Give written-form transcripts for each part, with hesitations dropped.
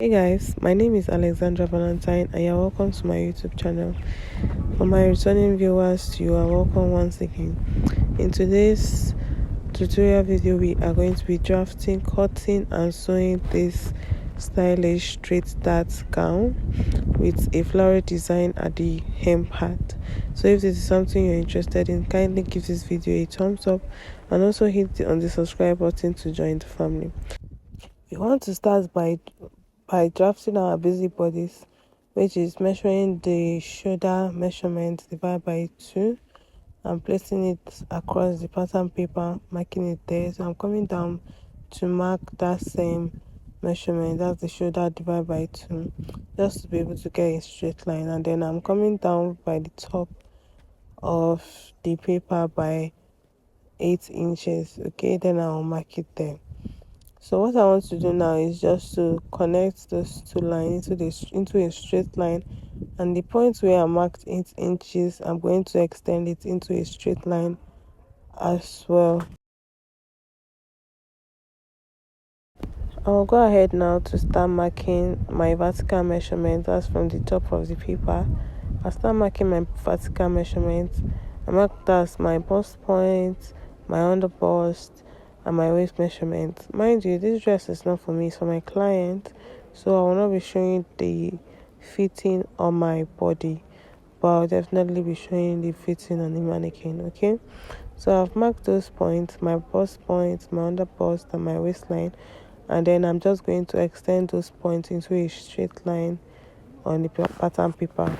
Hey guys, my name is Alexandra Valentine and you're welcome to my YouTube channel. For my returning viewers, you are welcome once again. In today's tutorial video, we are going to be drafting, cutting and sewing this stylish straight dart gown with a floral design at the hem part. So if this is something you're interested in, kindly give this video a thumbs up and also hit on the subscribe button to join the family. We want to start by drafting our busy bodice, which is measuring the shoulder measurement divided by 2 and placing it across the pattern paper, marking it there. So I'm coming down to mark that same measurement, that's the shoulder divided by 2, just to be able to get a straight line. And then I'm coming down by the top of the paper by 8 inches. Okay, then I'll mark it there. So what I want to do now is just to connect those two lines into a straight line, and the point where I marked 8 inches, I'm going to extend it into a straight line as well. I'll go ahead now to start marking my vertical measurement. That's from the top of the paper. I'll start marking my vertical measurement. I mark that's my bust point, my under bust, and my waist measurement. Mind you, this dress is not for me, it's for my client, so I will not be showing the fitting on my body, but I'll definitely be showing the fitting on the mannequin. Okay, so I've marked those points, my bust point, my under bust, and my waistline, and then I'm just going to extend those points into a straight line on the pattern paper.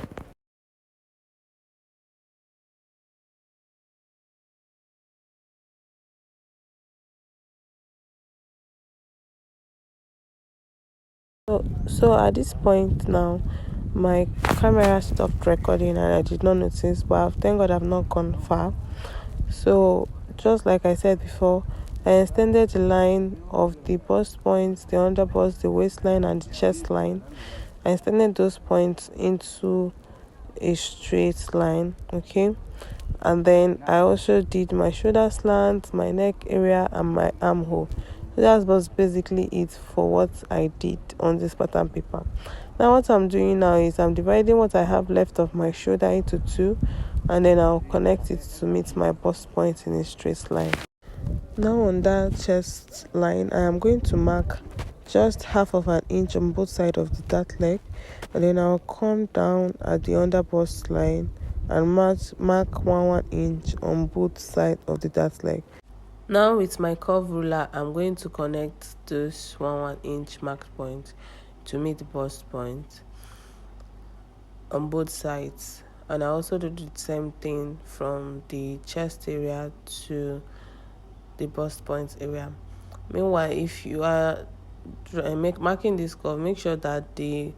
So at this point now, my camera stopped recording and I did not notice, but thank God I've not gone far. So just like I said before, I extended the line of the bust points, the under bust, the waistline and the chest line. I extended those points into a straight line. Okay, and then I also did my shoulder slant, my neck area and my armhole. So that was basically it for what I did on this pattern paper. Now what I'm doing now is I'm dividing what I have left of my shoulder into 2, and then I'll connect it to meet my bust point in a straight line. Now on that chest line, I am going to mark just half of an inch on both sides of the dart leg, and then I'll come down at the under bust line and mark 1 inch on both sides of the dart leg. Now with my curve ruler, I'm going to connect those 1 inch marked point to meet the bust point on both sides, and I also do the same thing from the chest area to the bust point area. Meanwhile, if you are marking this curve, make sure that the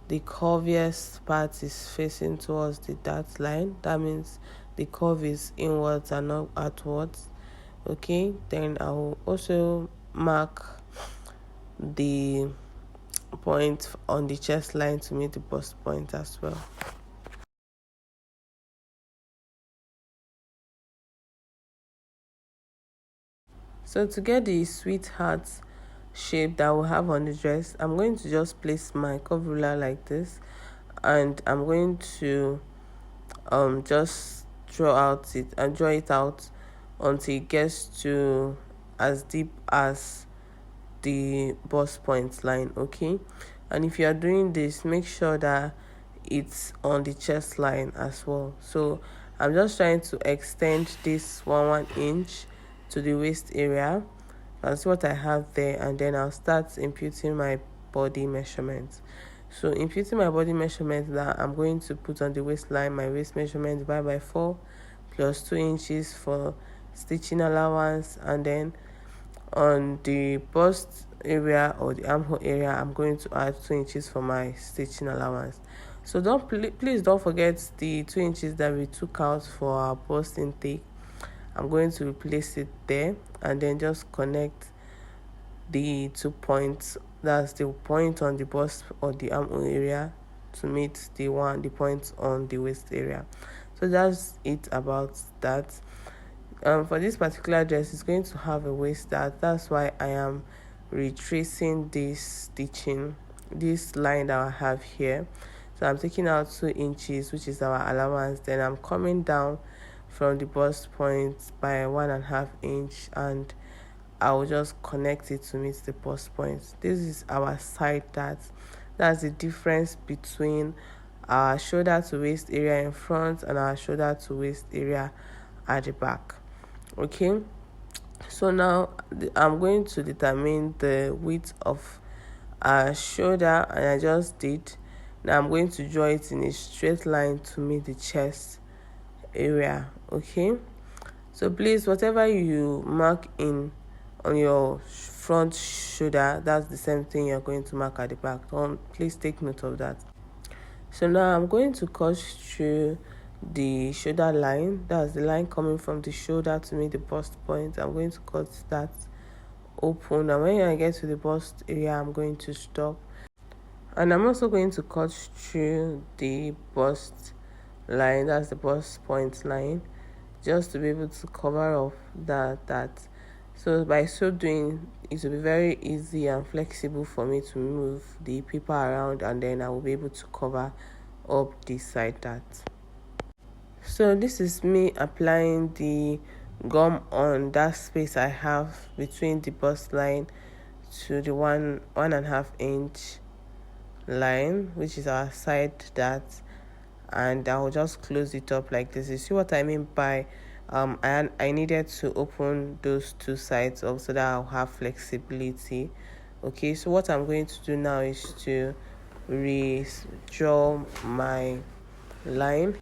curviest part is facing towards the dart line. That means the curve is inwards and not outwards. Okay, then I will also mark the point on the chest line to meet the bust point as well. So to get the sweetheart shape that we'll have on the dress, I'm going to just place my curve ruler like this, and I'm going to just draw it out until it gets to as deep as the bust point line. Okay, and if you are doing this, make sure that it's on the chest line as well. So I'm just trying to extend this 1 inch to the waist area. That's what I have there, and then I'll start imputing my body measurement. So imputing my body measurement, that I'm going to put on the waistline my waist measurement divided by 4 plus 2 inches for stitching allowance, and then on the bust area or the armhole area, I'm going to add 2 inches for my stitching allowance. So please don't forget the 2 inches that we took out for our bust intake. I'm going to replace it there, and then just connect the 2 points, that's the point on the bust or the armhole area, to meet the point on the waist area. So that's it about that. For this particular dress, it's going to have a waist dart. That's why I am retracing this stitching this line that I have here. So I'm taking out 2 inches, which is our allowance. Then I'm coming down from the bust point by 1.5 inch, and I will just connect it to meet the bust point. This is our side dart. That's the difference between our shoulder to waist area in front and our shoulder to waist area at the back. Okay, so now I'm going to determine the width of our shoulder, and I just did. Now I'm going to draw it in a straight line to meet the chest area. Okay, so please, whatever you mark in on your front shoulder, that's the same thing you're going to mark at the back. Please take note of that. So now I'm going to cut through the shoulder line. That's the line coming from the shoulder to meet the bust point. I'm going to cut that open, and when I get to the bust area, I'm going to stop. And I'm also going to cut through the bust line, that's the bust point line, just to be able to cover up that. So by so doing, it will be very easy and flexible for me to move the paper around, and then I will be able to cover up this side dart. So this is me applying the gum on that space I have between the bust line to the 1.5 inch line, which is our side dart, and I will just close it up like this. You see what I mean by I needed to open those two sides up so that I'll have flexibility. Okay, so what I'm going to do now is to redraw my line,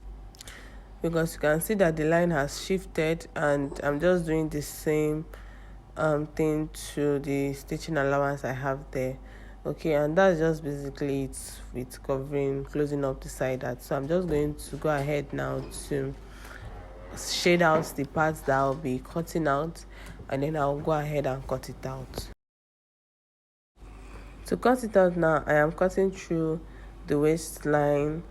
because you can see that the line has shifted, and I'm just doing the same thing to the stitching allowance I have there. Okay, and that's just basically it with closing up the side dart. So I'm just going to go ahead now to shade out the parts that I'll be cutting out, and then I'll go ahead and cut it out. To cut it out now, I am cutting through the waistline,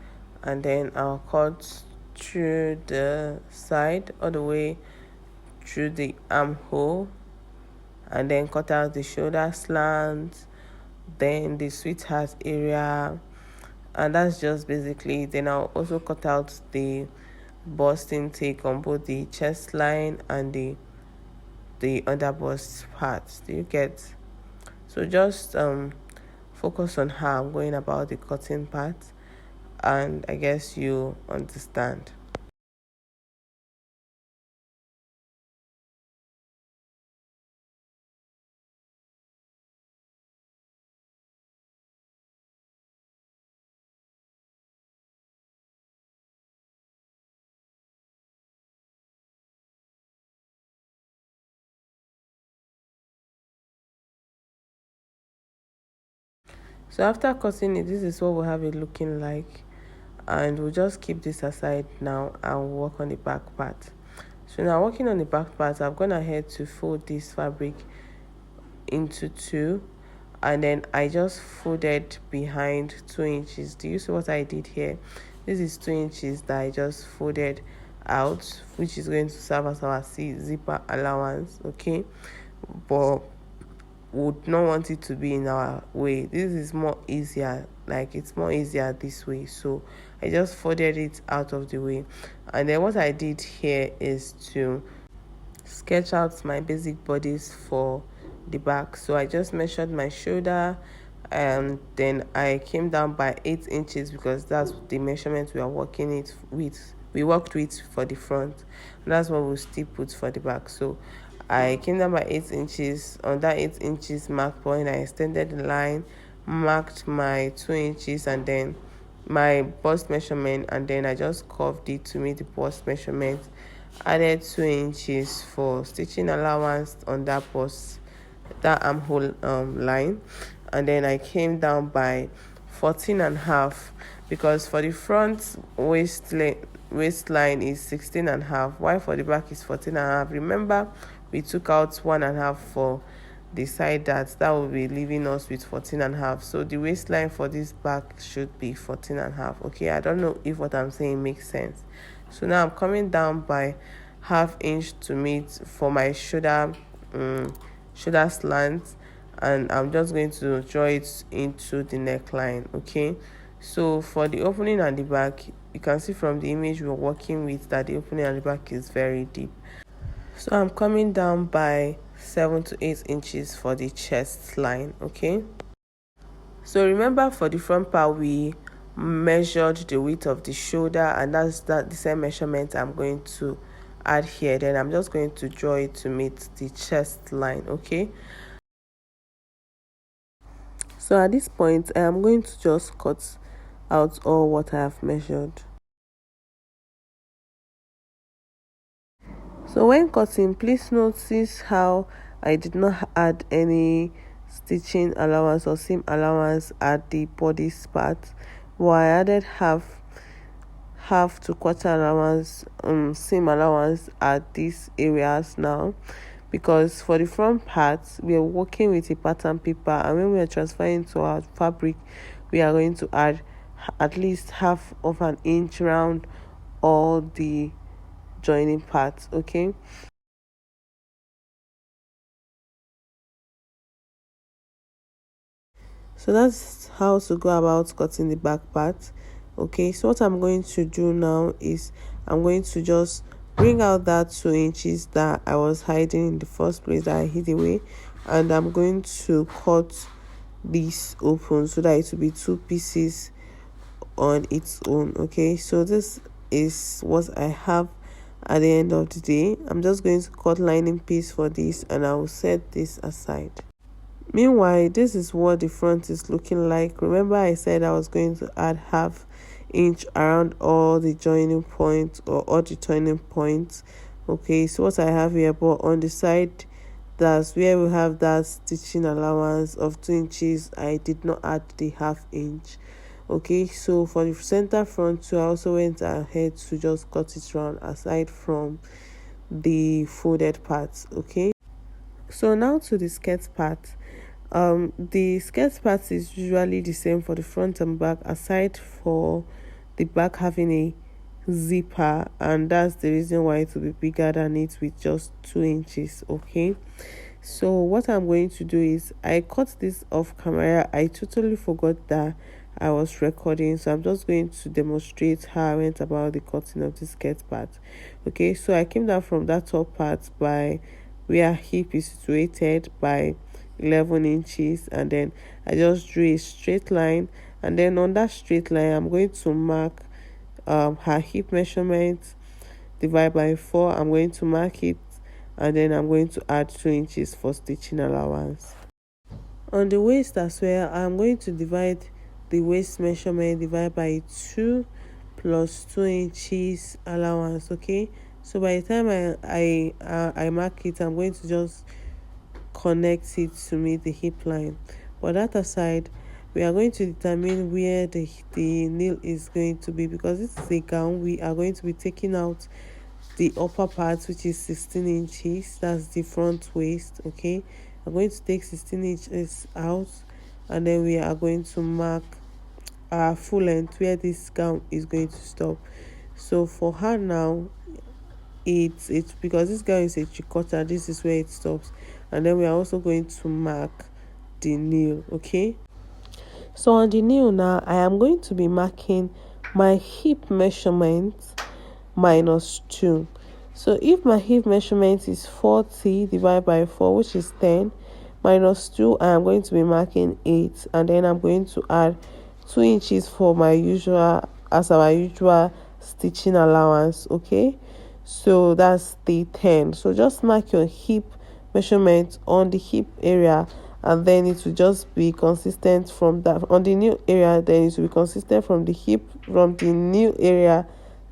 and then I'll cut through the side all the way through the armhole, and then cut out the shoulder slant, then the sweetheart area, and that's just basically it. Then I'll also cut out the bust intake on both the chest line and the under bust parts. Do you get? So just focus on how I'm going about the cutting part, and I guess you understand. So after cutting it, this is what we'll have it looking like, and we'll just keep this aside now and work on the back part. So now, working on the back part, I've gone ahead to fold this fabric into two, and then I just folded behind 2 inches. Do you see what I did here? This is 2 inches that I just folded out, which is going to serve as our zipper allowance. Okay, but would not want it to be in our way. This is more easier, like it's more easier this way, so I just folded it out of the way. And then what I did here is to sketch out my basic bodice for the back. So I just measured my shoulder, and then I came down by 8 inches, because that's the measurement we are working it with. We worked with for the front, and that's what we'll still put for the back. So I came down by 8 inches. On that 8 inches mark point, I extended the line, marked my 2 inches, and then my bust measurement, and then I just curved it to meet the bust measurement. Added 2 inches for stitching allowance on that armhole line, and then I came down by 14.5, because for the front waistline is 16.5, while for the back is 14.5. Remember, we took out 1.5 for the side that will be leaving us with 14.5. So the waistline for this back should be 14.5. Okay, I don't know if what I'm saying makes sense. So now I'm coming down by 1/2 inch to meet for my shoulder slant, and I'm just going to draw it into the neckline. Okay, so for the opening and the back, you can see from the image we're working with that the opening and the back is very deep. So I'm coming down by 7 to 8 inches for the chest line. Okay, so remember, for the front part we measured the width of the shoulder, and that's the same measurement I'm going to add here. Then I'm just going to draw it to meet the chest line. Okay, so at this point I am going to just cut out all what I have measured. So when cutting, please notice how I did not add any stitching allowance or seam allowance at the bodice part, but I added half to quarter allowance, seam allowance at these areas now, because for the front part we are working with a pattern paper, and when we are transferring to our fabric we are going to add at least half of an inch round all the joining parts. Okay, so that's how to go about cutting the back part. Okay, so what I'm going to do now is I'm going to just bring out that 2 inches that I was hiding in the first place, that I hid away, and I'm going to cut this open so that it will be 2 pieces on its own. Okay, so this is what I have at the end of the day. I'm just going to cut lining piece for this, and I will set this aside. Meanwhile, this is what the front is looking like. Remember I said I was going to add half inch around all the joining points or all the turning points. Okay, so what I have here, but on the side, that's where we have that stitching allowance of 2 inches. I did not add the half inch. Okay, so for the center front too, I also went ahead to just cut it round aside from the folded parts. Okay, so now to the skirt part. The skirt part is usually the same for the front and back, aside for the back having a zipper, and that's the reason why it will be bigger than it with just 2 inches. Okay, so what I'm going to do is I cut this off camera. I totally forgot that I was recording, so I'm just going to demonstrate how I went about the cutting of the skirt part. Okay, so I came down from that top part by where hip is situated by 11 inches, and then I just drew a straight line, and then on that straight line I'm going to mark her hip measurement, divide by 4. I'm going to mark it, and then I'm going to add 2 inches for stitching allowance. On the waist as well, I'm going to divide the waist measurement, divide by 2 plus 2 inches allowance. Okay, so by the time I mark it, I'm going to just connect it to meet the hip line. But that aside, we are going to determine where the nail is going to be, because this is a gown. We are going to be taking out the upper part, which is 16 inches. That's the front waist. Okay, I'm going to take 16 inches out, and then we are going to mark our full length where this gown is going to stop. So for her now, it's because this gown is a 3/4, this is where it stops, and then we are also going to mark the nail. Okay, so on the nail now, I am going to be marking my hip measurement minus 2. So if my hip measurement is 40 divided by 4, which is 10, minus 2, I am going to be marking 8, and then I'm going to add 2 inches for my usual stitching allowance. Okay, so that's the 10. So just mark your hip measurement on the hip area, and then it will just be consistent from that. On the new area, then it will be consistent from the hip, from the new area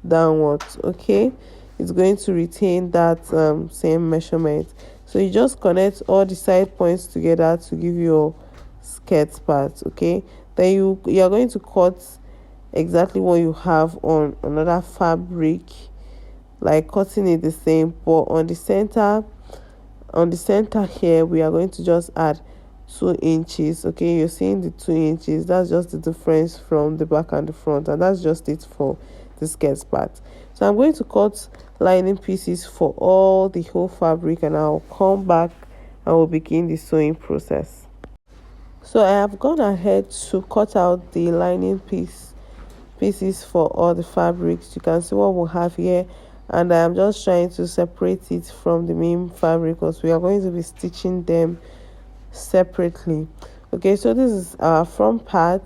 downwards. Okay, it's going to retain that same measurement. So you just connect all the side points together to give your skirt part. Okay, then you are going to cut exactly what you have on another fabric, like cutting it the same, but on the center here we are going to just add 2 inches. Okay, you're seeing the 2 inches, that's just the difference from the back and the front, and that's just it for the skirt part. So I'm going to cut lining pieces for all the whole fabric, and I'll come back and we'll begin the sewing process. So I have gone ahead to cut out the lining pieces for all the fabrics. You can see what we have here, and I am just trying to separate it from the main fabric because we are going to be stitching them separately. Okay, so this is our front part.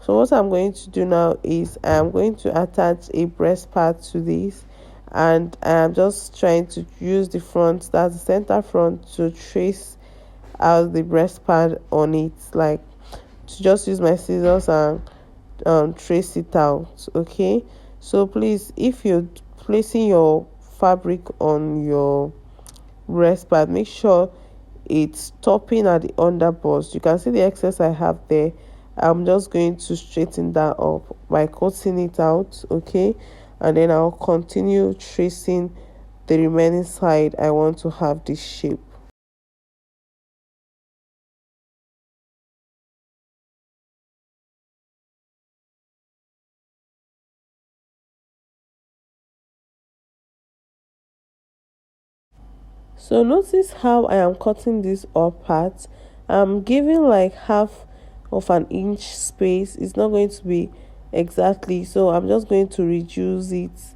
So what I'm going to do now is I'm going to attach a breast part to this, and I'm just trying to use the front, that's the center front, to trace out the breast part on it, like to just use my scissors and trace it out. Okay, so please, if you're placing your fabric on your breast part, make sure it's topping at the under bust. You can see the excess I have there. I'm just going to straighten that up by cutting it out. Okay, and then I'll continue tracing the remaining side I want to have this shape. So notice how I am cutting this up part. I'm giving like half of an inch space. It's not going to be exactly, so I'm just going to reduce it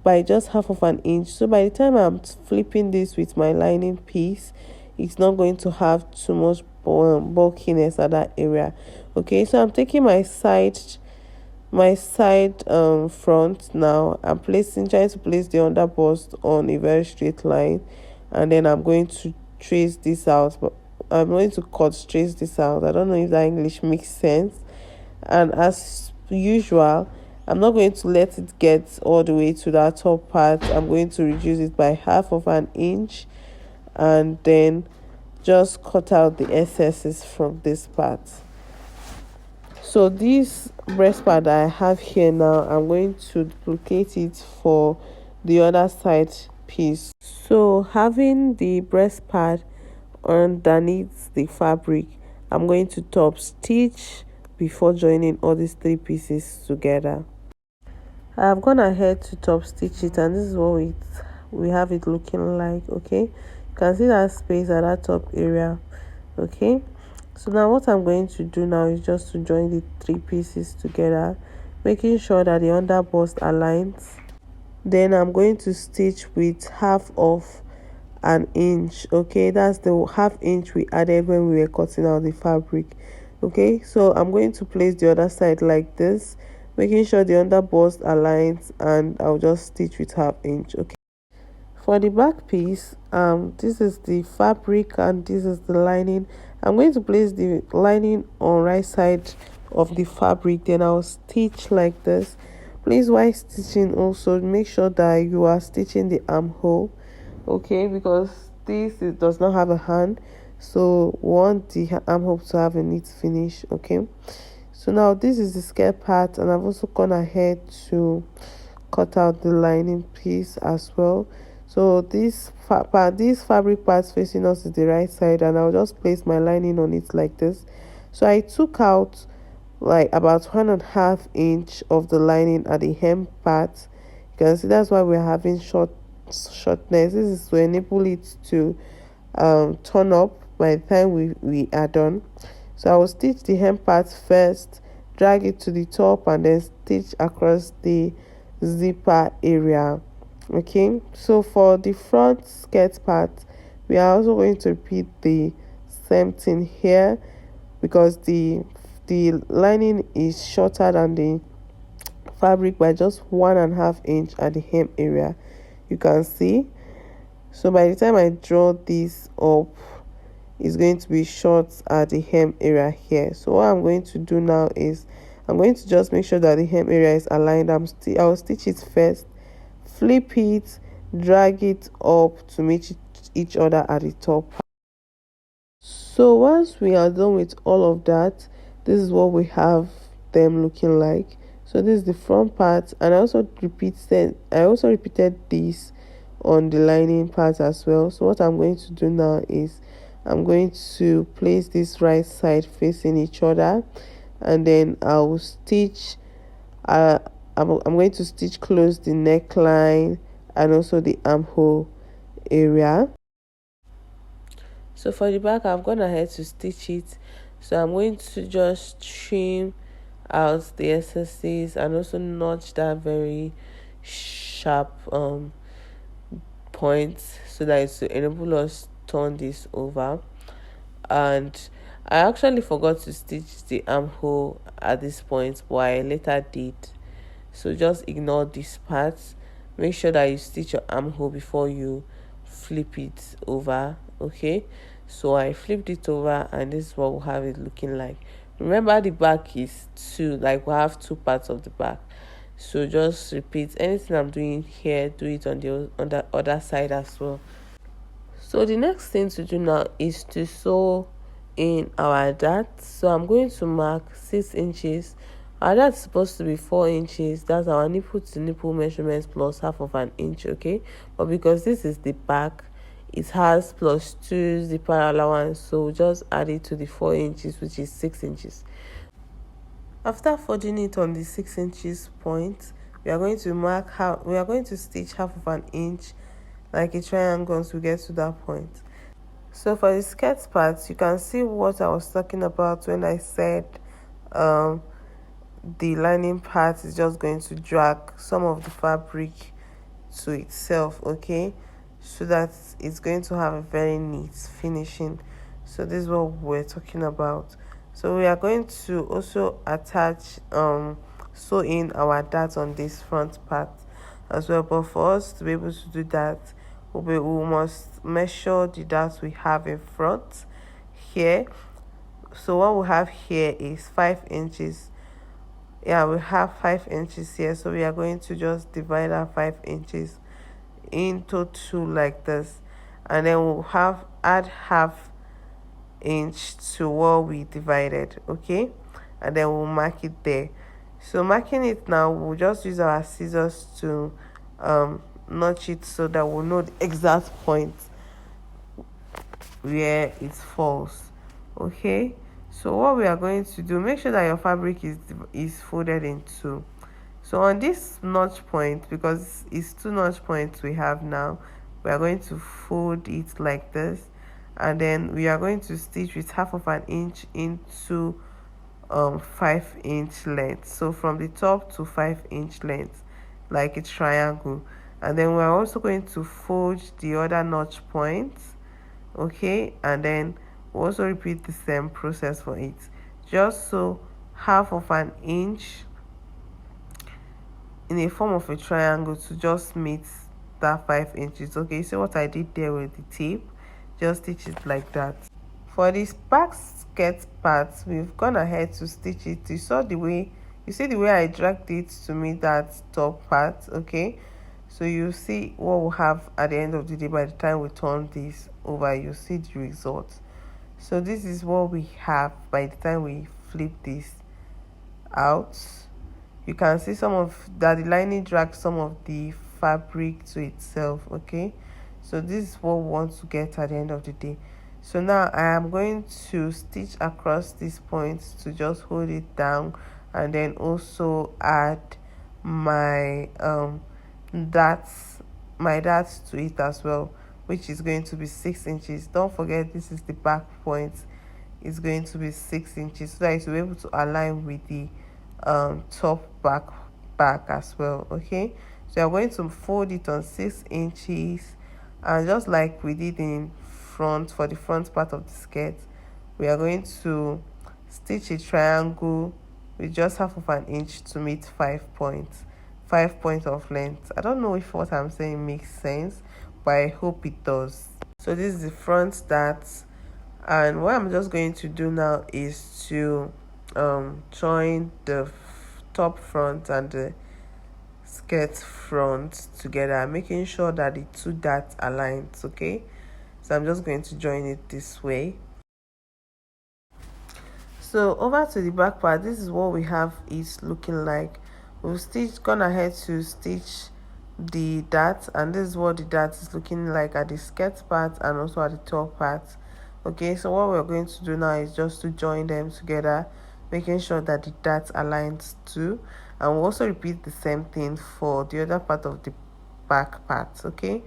by just half of an inch. So by the time I'm flipping this with my lining piece, it's not going to have too much bulkiness at that area. Okay, so I'm taking my side front. Now I'm trying to place the under bust on a very straight line, and then I'm going to trace this out, but I'm going to trace this out. I don't know if that English makes sense. And as usual, I'm not going to let it get all the way to that top part. I'm going to reduce it by half of an inch, and then just cut out the excesses from this part. So this breast part that I have here now, I'm going to duplicate it for the other side piece. So having the breast part underneath the fabric, I'm going to top stitch before joining all these three pieces together. I have gone ahead to top stitch it, and this is what we have it looking like. Okay, you can see that space at that top area. Okay, so now what I'm going to do now is just to join the three pieces together, making sure that the under bust aligns. Then I'm going to stitch with half of an inch. Okay, that's the half inch we added when we were cutting out the fabric. Okay, so I'm going to place the other side like this, making sure the under bust aligns, and I'll just stitch with half inch. Okay, for the back piece, this is the fabric and this is the lining. I'm going to place the lining on right side of the fabric, then I'll stitch like this. Please, while stitching, also make sure that you are stitching the armhole. Okay, because it does not have a hand, so we want the armhole to have a neat finish. Okay, so now this is the skirt part, and I've also gone ahead to cut out the lining piece as well. So this fabric parts facing us is the right side, and I'll just place my lining on it like this. So I took out like about 1.5 inch of the lining at the hem part. You can see that's why we're having shortness. This is to enable it to turn up by the time we are done. So I will stitch the hem part first, drag it to the top, and then stitch across the zipper area. Okay, so for the front skirt part, we are also going to repeat the same thing here, because the lining is shorter than the fabric by just 1.5 inch at the hem area. You can see, so by the time I draw this up, it's going to be short at the hem area here. So what I'm going to do now is I'm going to just make sure that the hem area is aligned. I'll stitch it first, flip it, drag it up to meet each other at the top. So once we are done with all of that, this is what we have them looking like. So this is the front part, and I also repeated this on the lining part as well. So what I'm going to do now is I'm going to place this right side facing each other, and then I'll stitch I'm going to stitch close the neckline and also the armhole area. So for the back, I've gone ahead to stitch it So I'm going to just trim out the excesses and also notch that very sharp point, so that it will enable us turn this over. And I actually forgot to stitch the armhole at this point, but I later did, so just ignore this part. Make sure that you stitch your armhole before you flip it over. Okay, so I flipped it over, and this is what we'll have it looking like. Remember, the back is two, like we have two parts of the back, so just repeat anything I'm doing here, do it on the other side as well. So the next thing to do now is to sew in our dart. So I'm going to mark 6 inches. Our dart is supposed to be 4 inches. That's our nipple to nipple measurements plus half of an inch. Okay, but because this is the back, it has plus 2 zipper allowance, so just add it to the 4 inches, which is 6 inches. After folding it on the 6 inches point, we are going to stitch half of an inch like a triangle until we get to that point. So for the skirt part, you can see what I was talking about when I said the lining part is just going to drag some of the fabric to itself, okay, so that it's going to have a very neat finishing. So this is what we're talking about. So we are going to also attach sew in our dart on this front part as well, but for us to be able to do that, we must measure the dart we have in front here. So what we have here is 5 inches. Yeah, we have 5 inches here, so we are going to just divide our 5 inches into two like this, and then we'll add half inch to what we divided. Okay, and then we'll mark it there. So marking it now, we'll just use our scissors to notch it so that we'll know the exact point where it falls. Okay, so what we are going to do, make sure that your fabric is folded in two. So on this notch point, because it's two notch points we have now, we are going to fold it like this, and then we are going to stitch with half of an inch into 5-inch length. So from the top to 5-inch length, like a triangle. And then we're also going to fold the other notch points, okay, and then we'll also repeat the same process for it, just so half of an inch in a form of a triangle to just meet that 5 inches. Okay, so what I did there with the tape, just stitch it like that. For this back skirt part, we've gone ahead to stitch it. You see the way I dragged it to meet that top part. Okay, so you see what we'll have at the end of the day. By the time we turn this over, you see the result. So this is what we have by the time we flip this out. You can see some of that the lining drags some of the fabric to itself. Okay, so this is what we want to get at the end of the day. So now I am going to stitch across these points to just hold it down, and then also add my darts to it as well, which is going to be 6 inches. Don't forget, this is the back point. It's going to be 6 inches, so that it will be able to align with the top back as well. Okay, so I'm going to fold it on 6 inches, and just like we did in front, for the front part of the skirt, we are going to stitch a triangle with just half of an inch to meet 5 points of length. I don't know if what I'm saying makes sense, but I hope it does. So this is the front dart, and what I'm just going to do now is to join the top front and the skirt front together, making sure that the two darts align. Okay, so I'm just going to join it this way. So over to the back part, this is what we have it looking like. We've gone ahead to stitch the dart, and this is what the dart is looking like at the skirt part and also at the top part. Okay, so what we're going to do now is just to join them together, making sure that the dart aligns too, and we'll also repeat the same thing for the other part of the back part. Okay,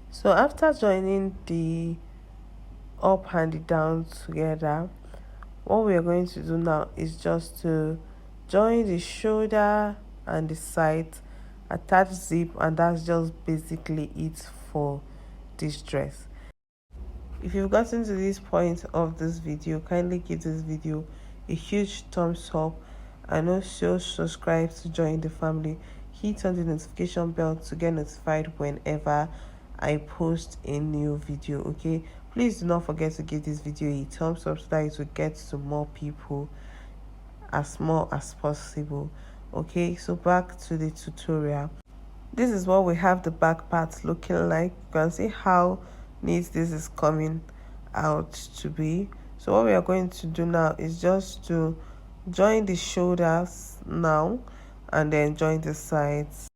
so after joining the up and the down together, what we are going to do now is just to join the shoulder and the side, attach zip, and that's just basically it for this dress. If you've gotten to this point of this video, kindly give this video a huge thumbs up and also subscribe to join the family. Hit on the notification bell to get notified whenever I post a new video. Okay, please do not forget to give this video a thumbs up so that it will get to more people as more as possible. Okay, so back to the tutorial. This is what we have the back part looking like. You can see how neat this is coming out to be. So what we are going to do now is just to join the shoulders now and then join the sides.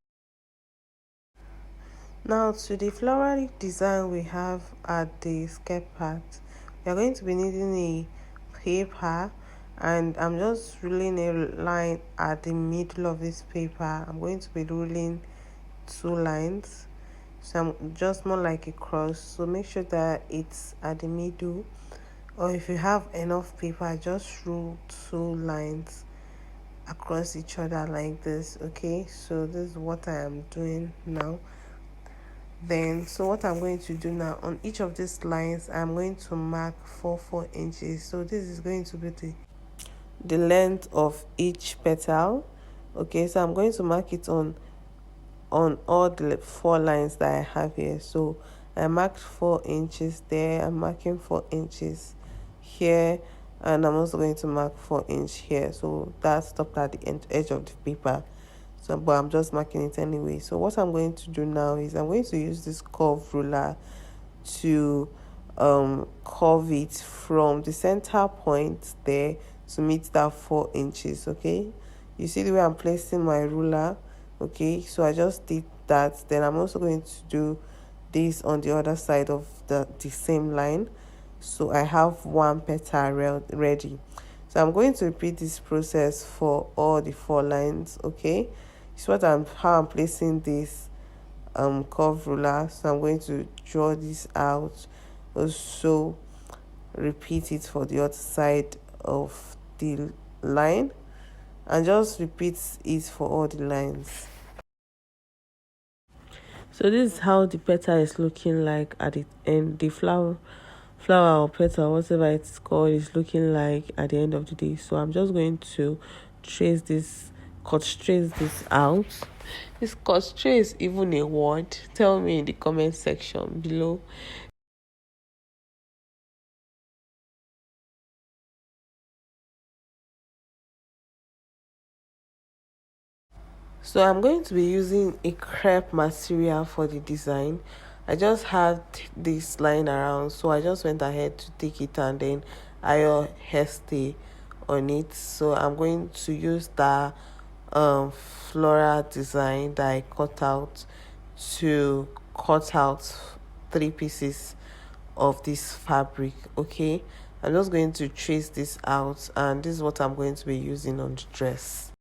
Now to the floral design we have at the skirt part, we are going to be needing a paper, and I'm just ruling a line at the middle of this paper. I'm going to be ruling 2 lines, so I'm just more like a cross, so make sure that it's at the middle, or if you have enough paper, just rule 2 lines across each other like this. Okay, so this is what I am doing now. Then so what I'm going to do now, on each of these lines I'm going to mark 4 inches. So this is going to be the length of each petal. Okay, so I'm going to mark it on all the 4 lines that I have here. So I marked 4 inches there, I'm marking 4 inches here, and I'm also going to mark 4 inch here. So that stopped at the edge of the paper, so but I'm just marking it anyway. So what I'm going to do now is I'm going to use this curve ruler to curve it from the center point there to meet that 4 inches. Okay, you see the way I'm placing my ruler. Okay, so I just did that. Then I'm also going to do this on the other side of the same line, so I have 1 petal ready. So I'm going to repeat this process for all the 4 lines. Okay, so how I'm placing this curve ruler. So I'm going to draw this out, also repeat it for the other side of the line, and just repeat it for all the lines. So this is how the petal is looking like at the end. The flower or petal, whatever it's called, is looking like at the end of the day. So I'm just going to trace this out. Is cut trace even a word? Tell me in the comment section below. So I'm going to be using a crepe material for the design. I just had this lying around, so I just went ahead to take it and then iron hairstay on it. So I'm going to use the floral design that I cut out to cut out 3 pieces of this fabric. Okay, I'm just going to trace this out, and this is what I'm going to be using on the dress.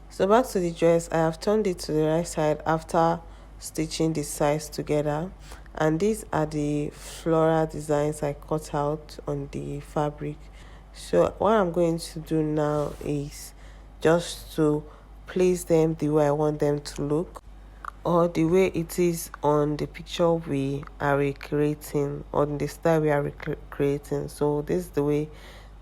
So back to the dress, I have turned it to the right side after stitching the sides together, and these are the floral designs I cut out on the fabric. So what I'm going to do now is just to place them the way I want them to look, or the way it is on the picture we are recreating, or in the style we are recreating. So this is the way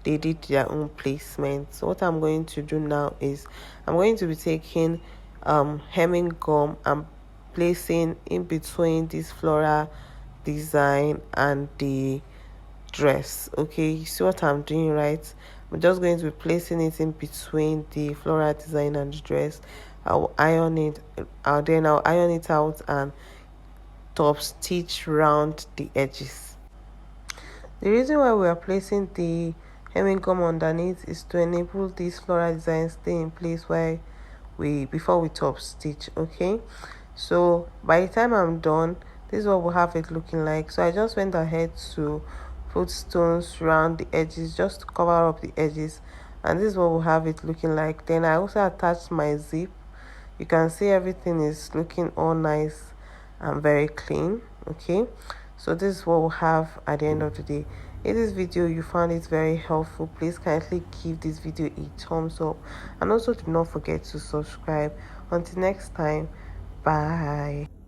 they did their own placement. So what I'm going to do now is I'm going to be taking hemming gum and placing in between this floral design and the dress. Okay, you see what I'm doing, right? I'm just going to be placing it in between the floral design and the dress. I'll iron it out and top stitch round the edges. The reason why we are placing the hemming gum underneath is to enable this floral design stay in place before we top stitch. Okay, so by the time I'm done, this is what we'll have it looking like. So I just went ahead to put stones around the edges just to cover up the edges, and this is what we'll have it looking like. Then I also attached my zip. You can see everything is looking all nice and very clean. Okay, so this is what we'll have at the end of the day. If this video you found it very helpful, please kindly give this video a thumbs up, and also do not forget to subscribe. Until next time, bye.